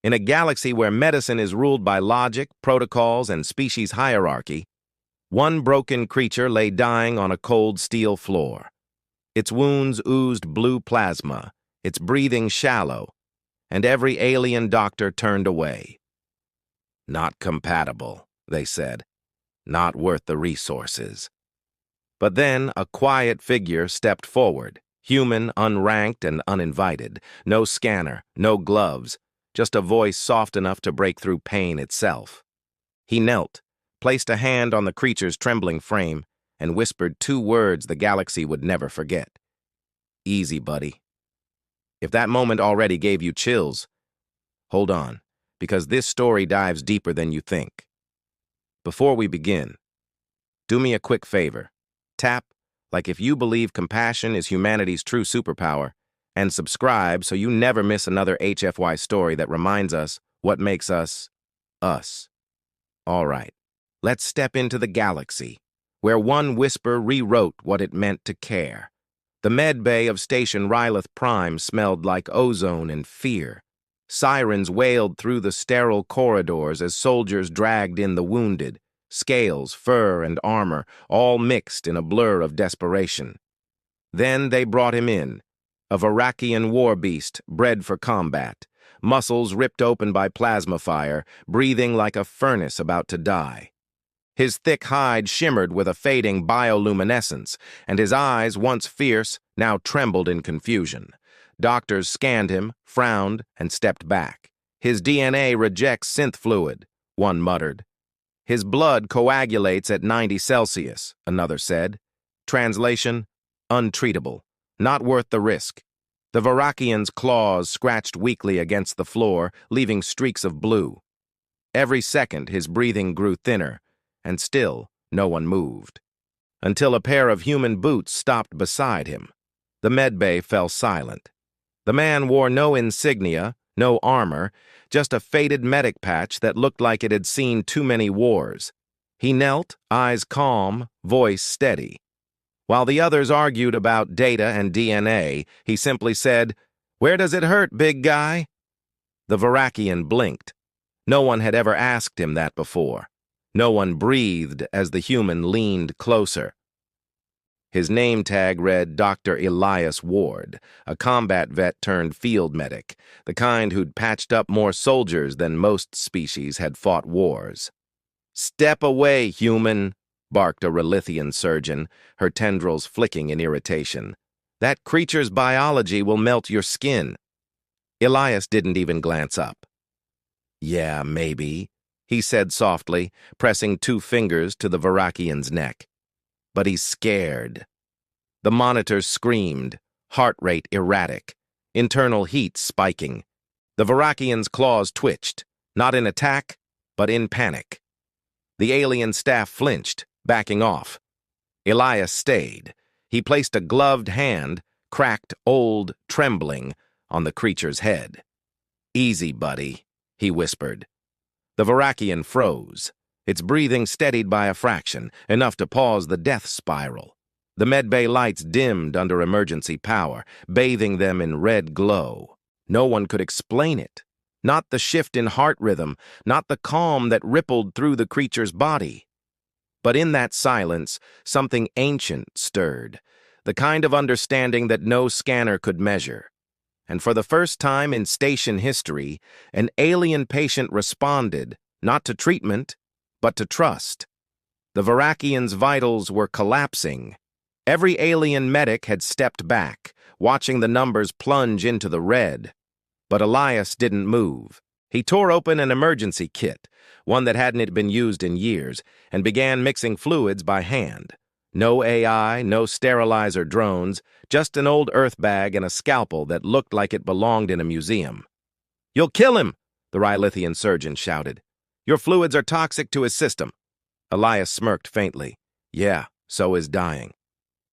In a galaxy where medicine is ruled by logic, protocols, and species hierarchy, one broken creature lay dying on a cold steel floor. Its wounds oozed blue plasma, its breathing shallow, and every alien doctor turned away. "Not compatible," they said. "Not worth the resources." But then a quiet figure stepped forward, human, unranked, and uninvited. No scanner, no gloves, just a voice soft enough to break through pain itself. He knelt, placed a hand on the creature's trembling frame, and whispered two words the galaxy would never forget. "Easy, buddy." If that moment already gave you chills, hold on, because this story dives deeper than you think. Before we begin, do me a quick favor. Tap, like if you believe compassion is humanity's true superpower, and subscribe so you never miss another HFY story that reminds us what makes us, us. All right, let's step into the galaxy, where one whisper rewrote what it meant to care. The med bay of Station Rylith Prime smelled like ozone and fear. Sirens wailed through the sterile corridors as soldiers dragged in the wounded, scales, fur, and armor, all mixed in a blur of desperation. Then they brought him in, a Varakian war beast bred for combat, muscles ripped open by plasma fire, breathing like a furnace about to die. His thick hide shimmered with a fading bioluminescence, and his eyes, once fierce, now trembled in confusion. Doctors scanned him, frowned, and stepped back. "His DNA rejects synth fluid," one muttered. "His blood coagulates at 90 Celsius, another said. Translation, untreatable, not worth the risk. The Varakian's claws scratched weakly against the floor, leaving streaks of blue. Every second his breathing grew thinner, and still no one moved. Until a pair of human boots stopped beside him. The medbay fell silent. The man wore no insignia, no armor, just a faded medic patch that looked like it had seen too many wars. He knelt, eyes calm, voice steady. While the others argued about data and DNA, he simply said, "Where does it hurt, big guy?" The Varakian blinked. No one had ever asked him that before. No one breathed as the human leaned closer. His name tag read Dr. Elias Ward, a combat vet turned field medic, the kind who'd patched up more soldiers than most species had fought wars. "Step away, human," barked a Rylithian surgeon, her tendrils flicking in irritation. "That creature's biology will melt your skin." Elias didn't even glance up. "Yeah, maybe," he said softly, pressing two fingers to the Varakian's neck. "But he's scared." The monitors screamed, heart rate erratic, internal heat spiking. The Varakian's claws twitched, not in attack, but in panic. The alien staff flinched, backing off. Elias stayed. He placed a gloved hand, cracked, old, trembling, on the creature's head. "Easy, buddy," he whispered. The Varakian froze, its breathing steadied by a fraction, enough to pause the death spiral. The medbay lights dimmed under emergency power, bathing them in red glow. No one could explain it. Not the shift in heart rhythm, not the calm that rippled through the creature's body. But in that silence, something ancient stirred, the kind of understanding that no scanner could measure. And for the first time in station history, an alien patient responded, not to treatment, but to trust. The Varakian's vitals were collapsing. Every alien medic had stepped back, watching the numbers plunge into the red. But Elias didn't move. He tore open an emergency kit, one that hadn't been used in years, and began mixing fluids by hand. No AI, no sterilizer drones, just an old earth bag and a scalpel that looked like it belonged in a museum. "You'll kill him," the Rylithian surgeon shouted. "Your fluids are toxic to his system." Elias smirked faintly. "Yeah, so is dying."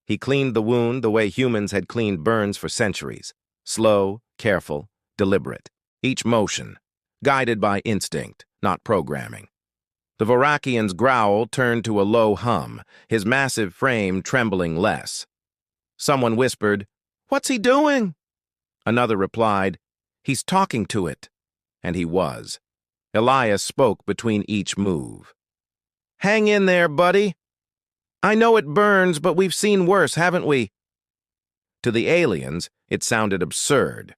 He cleaned the wound the way humans had cleaned burns for centuries. Slow, careful, deliberate. Each motion, guided by instinct, not programming. The Varakian's growl turned to a low hum, his massive frame trembling less. Someone whispered, "What's he doing?" Another replied, "He's talking to it." And he was. Elias spoke between each move. "Hang in there, buddy. I know it burns, but we've seen worse, haven't we?" To the aliens, it sounded absurd.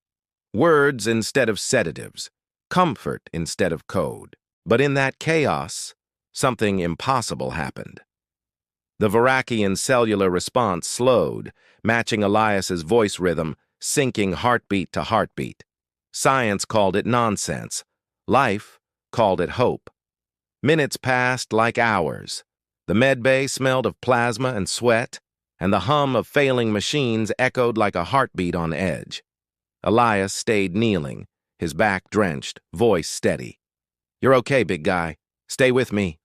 Words instead of sedatives, comfort instead of code. But in that chaos, something impossible happened. The Varakian cellular response slowed, matching Elias's voice rhythm, syncing heartbeat to heartbeat. Science called it nonsense. Life called it hope. Minutes passed like hours. The medbay smelled of plasma and sweat, and the hum of failing machines echoed like a heartbeat on edge. Elias stayed kneeling, his back drenched, voice steady. "You're okay, big guy. Stay with me."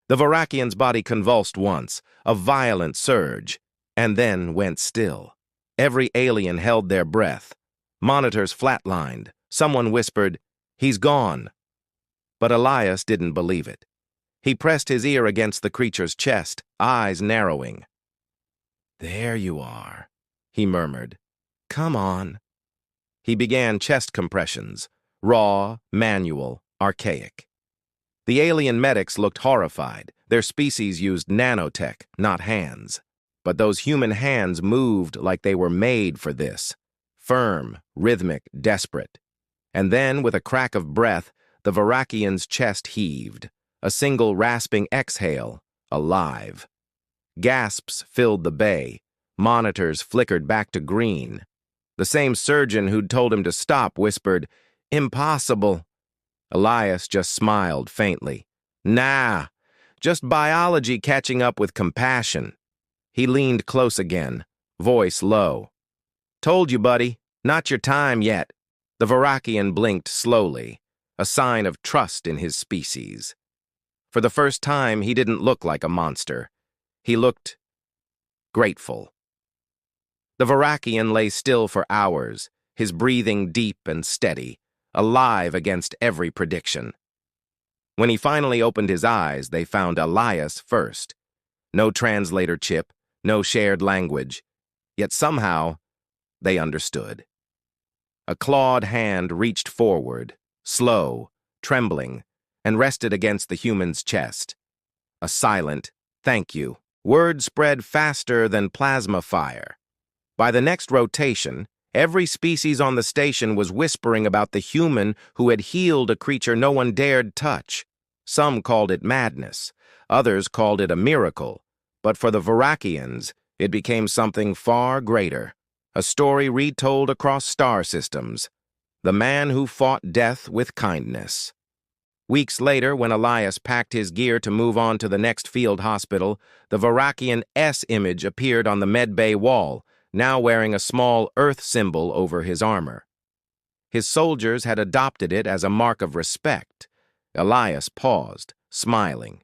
The Varakian's body convulsed once, a violent surge, and then went still. Every alien held their breath. Monitors flatlined. Someone whispered, "He's gone." But Elias didn't believe it. He pressed his ear against the creature's chest, eyes narrowing. "There you are," he murmured. "Come on." He began chest compressions, raw, manual, archaic. The alien medics looked horrified. Their species used nanotech, not hands. But those human hands moved like they were made for this. Firm, rhythmic, desperate. And then, with a crack of breath, the Varakian's chest heaved. A single rasping exhale, alive. Gasps filled the bay. Monitors flickered back to green. The same surgeon who'd told him to stop whispered, "Impossible." Elias just smiled faintly. "Nah, just biology catching up with compassion." He leaned close again, voice low. "Told you, buddy, not your time yet." The Varakian blinked slowly, a sign of trust in his species. For the first time, he didn't look like a monster. He looked grateful. The Varakian lay still for hours, his breathing deep and steady, alive against every prediction. When he finally opened his eyes, they found Elias first. No translator chip, no shared language. Yet somehow, they understood. A clawed hand reached forward, slow, trembling, and rested against the human's chest. A silent, "Thank you." Word spread faster than plasma fire. By the next rotation, every species on the station was whispering about the human who had healed a creature no one dared touch. Some called it madness, others called it a miracle, but for the Varakians, it became something far greater. A story retold across star systems. The man who fought death with kindness. Weeks later, when Elias packed his gear to move on to the next field hospital, the Varakian S image appeared on the medbay wall, now wearing a small Earth symbol over his armor. His soldiers had adopted it as a mark of respect. Elias paused, smiling.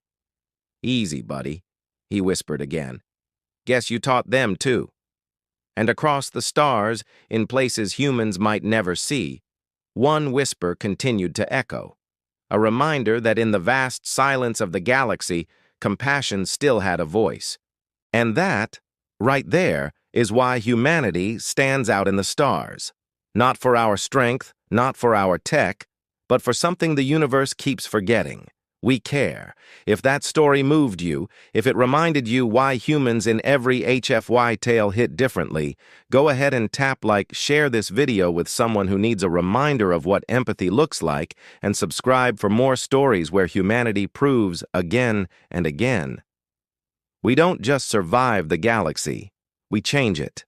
"Easy, buddy," he whispered again. "Guess you taught them too." And across the stars, in places humans might never see, one whisper continued to echo. A reminder that in the vast silence of the galaxy, compassion still had a voice. And that, right there, is why humanity stands out in the stars. Not for our strength, not for our tech, but for something the universe keeps forgetting. We care. If that story moved you, if it reminded you why humans in every HFY tale hit differently, go ahead and tap like, share this video with someone who needs a reminder of what empathy looks like, and subscribe for more stories where humanity proves again and again. We don't just survive the galaxy, we change it.